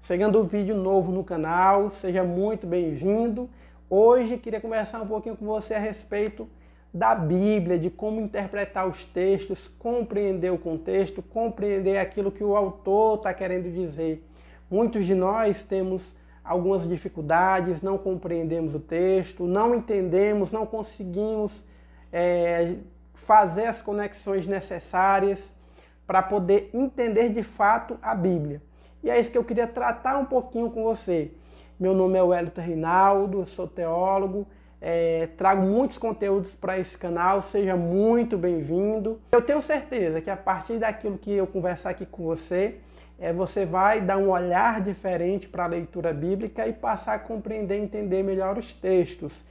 Chegando um vídeo novo no canal, seja muito bem-vindo. Hoje queria conversar um pouquinho com você a respeito da Bíblia, de como interpretar os textos, compreender o contexto, compreender aquilo que o autor está querendo dizer. Muitos de nós temos algumas dificuldades, não compreendemos o texto, não entendemos, não conseguimos fazer as conexões necessárias para poder entender de fato a Bíblia. E é isso que eu queria tratar um pouquinho com você. Meu nome é Wellington Reinaldo, sou teólogo, trago muitos conteúdos para esse canal, seja muito bem-vindo. Eu tenho certeza que a partir daquilo que eu conversar aqui com você, você vai dar um olhar diferente para a leitura bíblica e passar a compreender e entender melhor os textos.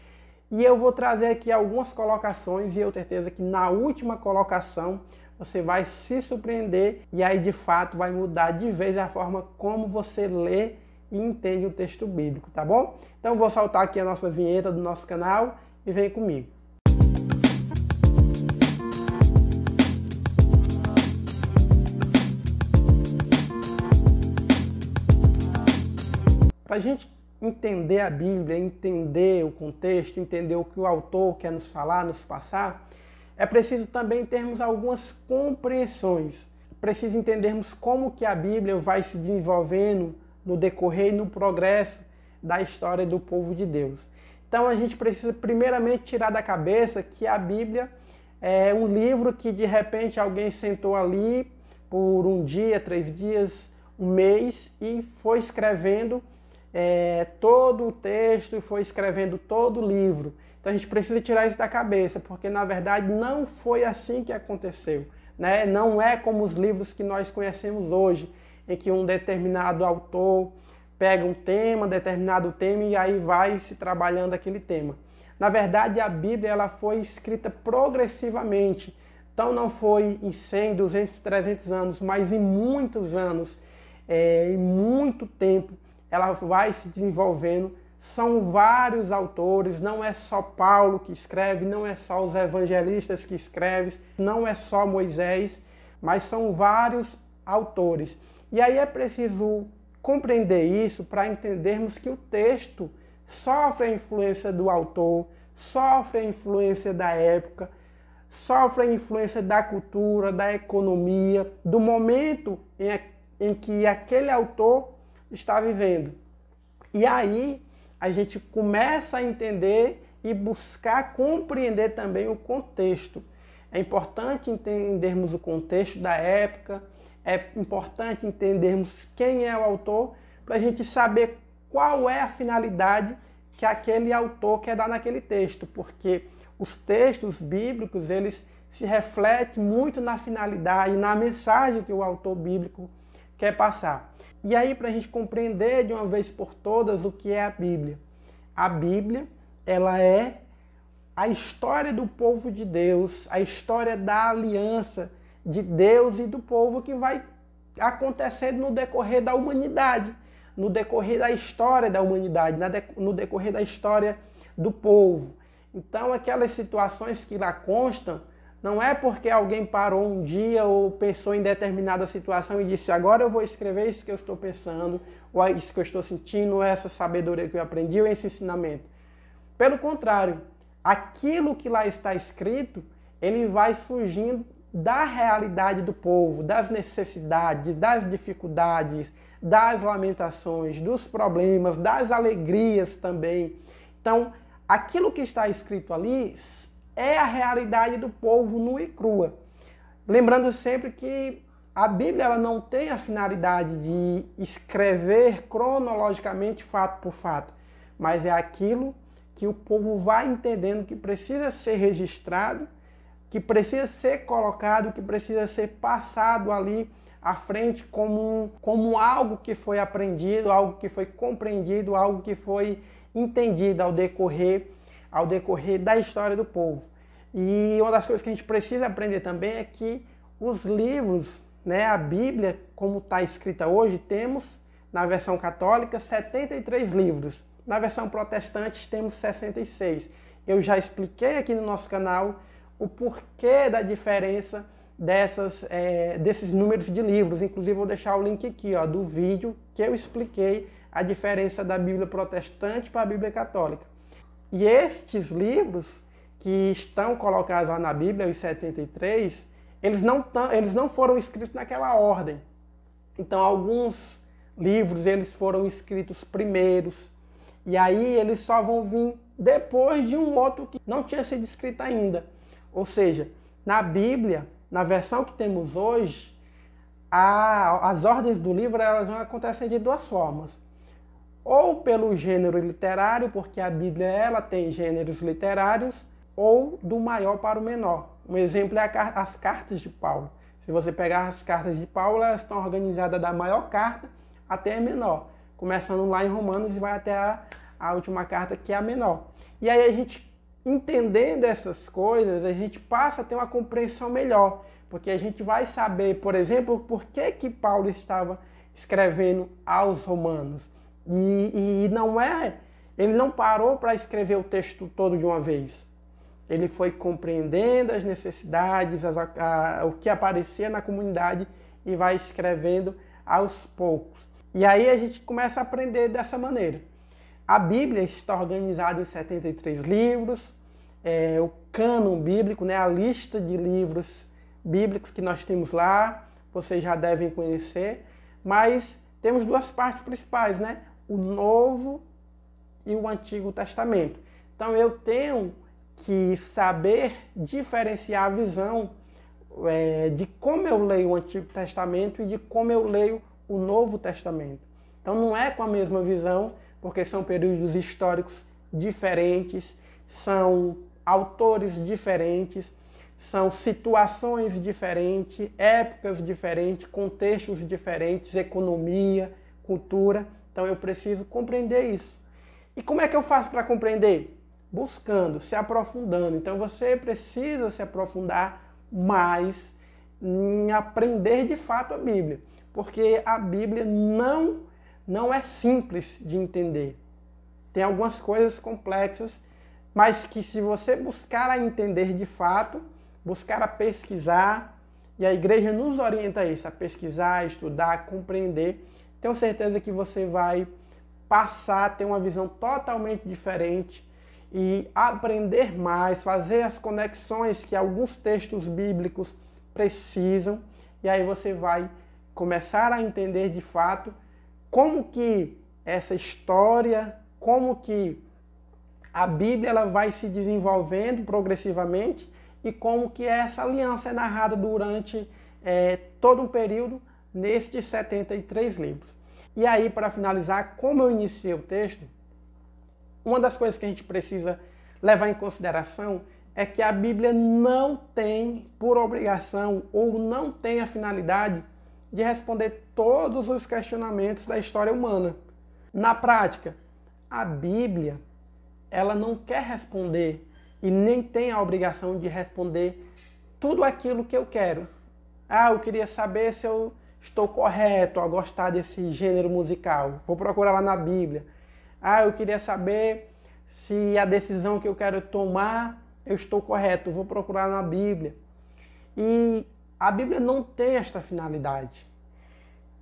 E eu vou trazer aqui algumas colocações e eu tenho certeza que na última colocação você vai se surpreender e aí de fato vai mudar de vez a forma como você lê e entende o texto bíblico, tá bom? Então eu vou soltar aqui a nossa vinheta do nosso canal e vem comigo. Para a gente entender a Bíblia, entender o contexto, entender o que o autor quer nos falar, nos passar, é preciso também termos algumas compreensões. Preciso entendermos como que a Bíblia vai se desenvolvendo no decorrer e no progresso da história do povo de Deus. Então a gente precisa primeiramente tirar da cabeça que a Bíblia é um livro que de repente alguém sentou ali por um dia, 3 dias, um mês e foi escrevendo todo o texto e foi escrevendo todo o livro. Então a gente precisa tirar isso da cabeça, porque na verdade não foi assim que aconteceu, né? Não é como os livros que nós conhecemos hoje, em que um determinado autor pega um tema, determinado tema, e aí vai se trabalhando aquele tema. Na verdade, a Bíblia ela foi escrita progressivamente. Então não foi em 100, 200, 300 anos, mas em muitos anos, em muito tempo, ela vai se desenvolvendo. São vários autores, não é só Paulo que escreve, não é só os evangelistas que escrevem, não é só Moisés, mas são vários autores. E aí é preciso compreender isso para entendermos que o texto sofre a influência do autor, sofre a influência da época, sofre a influência da cultura, da economia, do momento em que aquele autor está vivendo. E aí a gente começa a entender e buscar compreender também o contexto. É importante entendermos o contexto da época, é importante entendermos quem é o autor, para a gente saber qual é a finalidade que aquele autor quer dar naquele texto, porque os textos bíblicos, eles se refletem muito na finalidade, na mensagem que o autor bíblico quer passar. E aí, para a gente compreender de uma vez por todas o que é a Bíblia. A Bíblia, ela é a história do povo de Deus, a história da aliança de Deus e do povo que vai acontecendo no decorrer da humanidade, no decorrer da história da humanidade, no decorrer da história do povo. Então, aquelas situações que lá constam, não é porque alguém parou um dia ou pensou em determinada situação e disse agora eu vou escrever isso que eu estou pensando, ou isso que eu estou sentindo, ou essa sabedoria que eu aprendi, ou esse ensinamento. Pelo contrário, aquilo que lá está escrito, ele vai surgindo da realidade do povo, das necessidades, das dificuldades, das lamentações, dos problemas, das alegrias também. Então, aquilo que está escrito ali é a realidade do povo nua e crua. Lembrando sempre que a Bíblia ela não tem a finalidade de escrever cronologicamente fato por fato, mas é aquilo que o povo vai entendendo que precisa ser registrado, que precisa ser colocado, que precisa ser passado ali à frente como algo que foi aprendido, algo que foi compreendido, algo que foi entendido ao decorrer da história do povo. E uma das coisas que a gente precisa aprender também é que os livros, né, a Bíblia, como está escrita hoje, temos na versão católica 73 livros. Na versão protestante temos 66. Eu já expliquei aqui no nosso canal o porquê da diferença desses números de livros. Inclusive, vou deixar o link aqui, ó, do vídeo que eu expliquei a diferença da Bíblia protestante para a Bíblia católica. E estes livros que estão colocados lá na Bíblia, os 73, eles não foram escritos naquela ordem. Então, alguns livros eles foram escritos primeiros, e aí eles só vão vir depois de um outro que não tinha sido escrito ainda. Ou seja, na Bíblia, na versão que temos hoje, as ordens do livro elas vão acontecer de duas formas. Ou pelo gênero literário, porque a Bíblia ela tem gêneros literários, ou do maior para o menor. Um exemplo é as cartas de Paulo. Se você pegar as cartas de Paulo, elas estão organizadas da maior carta até a menor, começando lá em Romanos e vai até a última carta, que é a menor. E aí a gente, entendendo essas coisas, a gente passa a ter uma compreensão melhor, porque a gente vai saber, por exemplo, por que Paulo estava escrevendo aos Romanos. E ele não parou para escrever o texto todo de uma vez. Ele foi compreendendo as necessidades, o que aparecia na comunidade e vai escrevendo aos poucos. E aí a gente começa a aprender dessa maneira. A Bíblia está organizada em 73 livros, o cânon bíblico, né, a lista de livros bíblicos que nós temos lá, vocês já devem conhecer, mas temos duas partes principais, né? O Novo e o Antigo Testamento. Então eu tenho que saber diferenciar a visão de como eu leio o Antigo Testamento e de como eu leio o Novo Testamento. Então não é com a mesma visão, porque são períodos históricos diferentes, são autores diferentes, são situações diferentes, épocas diferentes, contextos diferentes, economia, cultura. Então eu preciso compreender isso. E como é que eu faço para compreender? Buscando, se aprofundando. Então você precisa se aprofundar mais em aprender de fato a Bíblia, porque a Bíblia não é simples de entender. Tem algumas coisas complexas, mas que se você buscar a entender de fato, buscar a pesquisar, e a igreja nos orienta a isso, a pesquisar, a estudar, a compreender, tenho certeza que você vai passar a ter uma visão totalmente diferente e aprender mais, fazer as conexões que alguns textos bíblicos precisam, e aí você vai começar a entender de fato como que essa história, como que a Bíblia ela vai se desenvolvendo progressivamente e como que essa aliança é narrada durante todo um período nestes 73 livros. E aí, para finalizar, como eu iniciei o texto, uma das coisas que a gente precisa levar em consideração é que a Bíblia não tem por obrigação ou não tem a finalidade de responder todos os questionamentos da história humana. Na prática, a Bíblia ela não quer responder e nem tem a obrigação de responder tudo aquilo que eu quero. Eu queria saber se eu estou correto a gostar desse gênero musical. Vou procurar lá na Bíblia. Eu queria saber se a decisão que eu quero tomar, eu estou correto. Vou procurar na Bíblia. E a Bíblia não tem esta finalidade.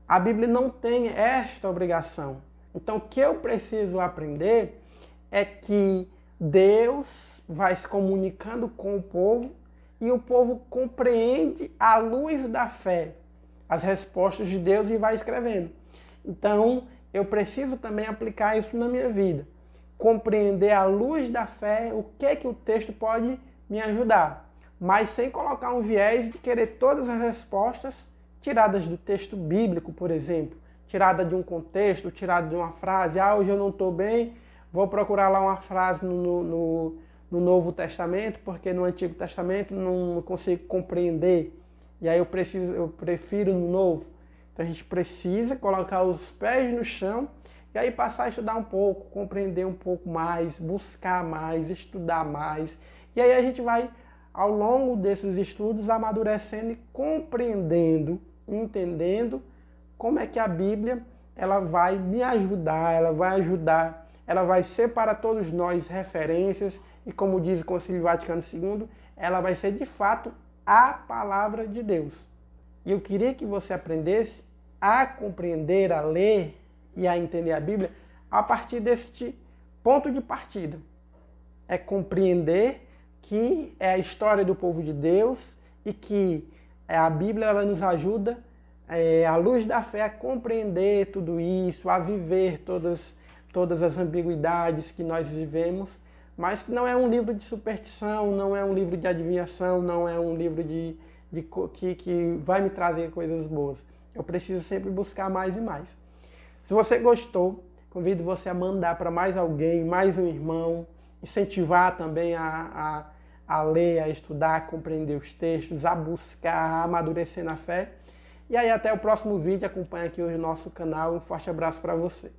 A Bíblia não tem esta obrigação. Então, o que eu preciso aprender é que Deus vai se comunicando com o povo e o povo compreende à luz da fé as respostas de Deus e vai escrevendo. Então, eu preciso também aplicar isso na minha vida. Compreender à luz da fé o que o texto pode me ajudar, mas sem colocar um viés de querer todas as respostas tiradas do texto bíblico, por exemplo, tirada de um contexto, tirada de uma frase. Hoje eu não estou bem, vou procurar lá uma frase no Novo Testamento, porque no Antigo Testamento não consigo compreender. E aí eu prefiro no Novo. Então a gente precisa colocar os pés no chão e aí passar a estudar um pouco, compreender um pouco mais, buscar mais, estudar mais. E aí a gente vai, ao longo desses estudos, amadurecendo e compreendendo, entendendo como é que a Bíblia ela vai me ajudar, ela vai ser para todos nós referências e, como diz o Concílio Vaticano II, ela vai ser de fato a palavra de Deus. E eu queria que você aprendesse a compreender, a ler e a entender a Bíblia a partir deste ponto de partida. É compreender que é a história do povo de Deus e que a Bíblia ela nos ajuda, à luz da fé, a compreender tudo isso, a viver todas as ambiguidades que nós vivemos, mas que não é um livro de superstição, não é um livro de adivinhação, não é um livro que vai me trazer coisas boas. Eu preciso sempre buscar mais e mais. Se você gostou, convido você a mandar para mais alguém, mais um irmão, incentivar também a ler, a estudar, a compreender os textos, a buscar, a amadurecer na fé. E aí até o próximo vídeo, acompanha aqui o nosso canal. Um forte abraço para você.